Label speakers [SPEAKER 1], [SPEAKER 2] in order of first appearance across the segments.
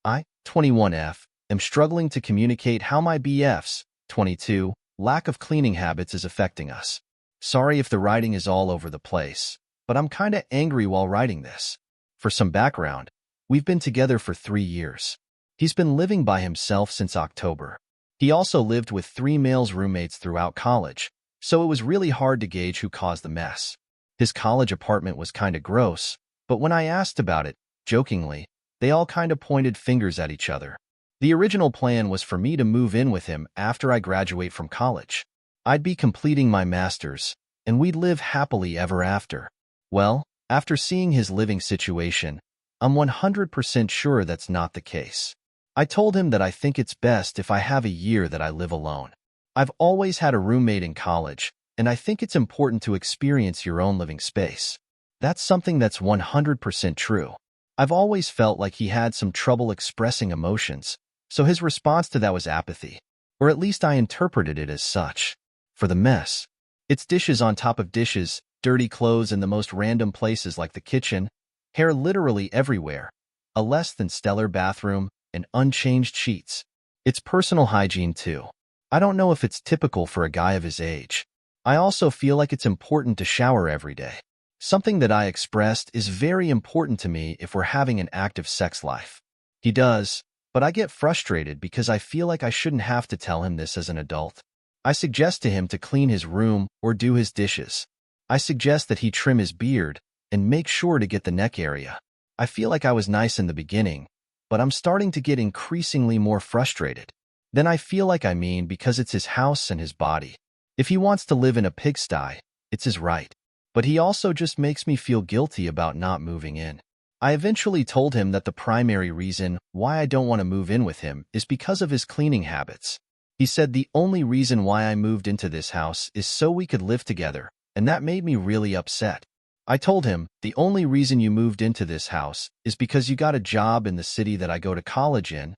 [SPEAKER 1] I, 21F, am struggling to communicate how my BF's, 22, lack of cleaning habits is affecting us. Sorry if the writing is all over the place, but I'm kinda angry while writing this. For some background, we've been together for 3 years. He's been living by himself since October. He also lived with 3 male roommates throughout college, so it was really hard to gauge who caused the mess. His college apartment was kinda gross, but when I asked about it, jokingly, they all kinda pointed fingers at each other. The original plan was for me to move in with him after I graduate from college. I'd be completing my master's, and we'd live happily ever after. Well, after seeing his living situation, I'm 100% sure that's not the case. I told him that I think it's best if I have a year that I live alone. I've always had a roommate in college, and I think it's important to experience your own living space. That's something that's 100% true. I've always felt like he had some trouble expressing emotions, so his response to that was apathy. Or at least I interpreted it as such. For the mess, it's dishes on top of dishes, dirty clothes in the most random places like the kitchen, hair literally everywhere, a less than stellar bathroom, and unchanged sheets. It's personal hygiene too. I don't know if it's typical for a guy of his age. I also feel like it's important to shower every day. Something that I expressed is very important to me if we're having an active sex life. He does, but I get frustrated because I feel like I shouldn't have to tell him this as an adult. I suggest to him to clean his room or do his dishes. I suggest that he trim his beard and make sure to get the neck area. I feel like I was nice in the beginning, but I'm starting to get increasingly more frustrated. Then I feel like because it's his house and his body. If he wants to live in a pigsty, it's his right. But he also just makes me feel guilty about not moving in. I eventually told him that the primary reason why I don't want to move in with him is because of his cleaning habits. He said the only reason why I moved into this house is so we could live together, and that made me really upset. I told him, the only reason you moved into this house is because you got a job in the city that I go to college in.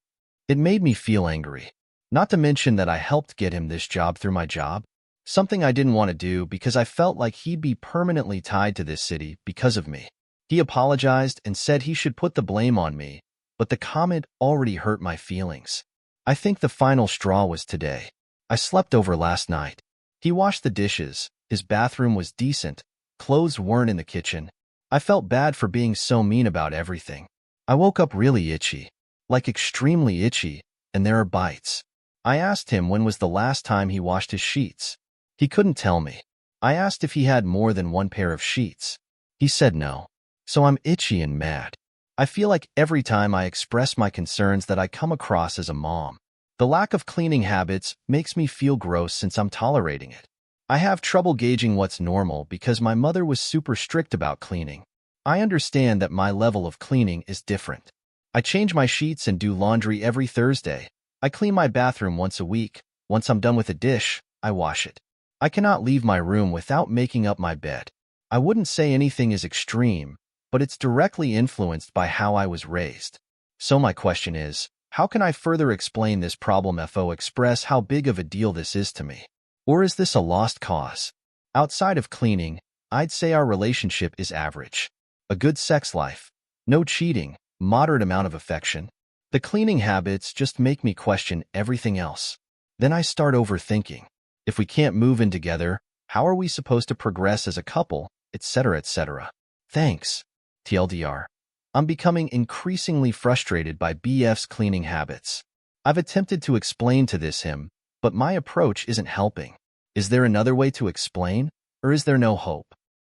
[SPEAKER 1] It made me feel angry. Not to mention that I helped get him this job through my job, something I didn't want to do because I felt like he'd be permanently tied to this city because of me. He apologized and said he should put the blame on me, but the comment already hurt my feelings. I think the final straw was today. I slept over last night. He washed the dishes, his bathroom was decent, clothes weren't in the kitchen. I felt bad for being so mean about everything. I woke up really itchy, like extremely itchy, and there are bites. I asked him when was the last time he washed his sheets. He couldn't tell me. I asked if he had more than one pair of sheets. He said no. So I'm itchy and mad. I feel like every time I express my concerns that I come across as a mom. The lack of cleaning habits makes me feel gross since I'm tolerating it. I have trouble gauging what's normal because my mother was super strict about cleaning. I understand that my level of cleaning is different. I change my sheets and do laundry every Thursday. I clean my bathroom once a week. Once I'm done with a dish, I wash it. I cannot leave my room without making up my bed. I wouldn't say anything is extreme, but it's directly influenced by how I was raised. So my question is, how can I further explain this problem express how big of a deal this is to me? Or is this a lost cause? Outside of cleaning, I'd say our relationship is average. A good sex life, no cheating, moderate amount of affection. The cleaning habits just make me question everything else. Then I start overthinking. If we can't move in together, how are we supposed to progress as a couple, etc., etc.? Thanks. TLDR. I'm becoming increasingly frustrated by BF's cleaning habits. I've attempted to explain to him, but my approach isn't helping. Is there another way to explain, or is there no hope?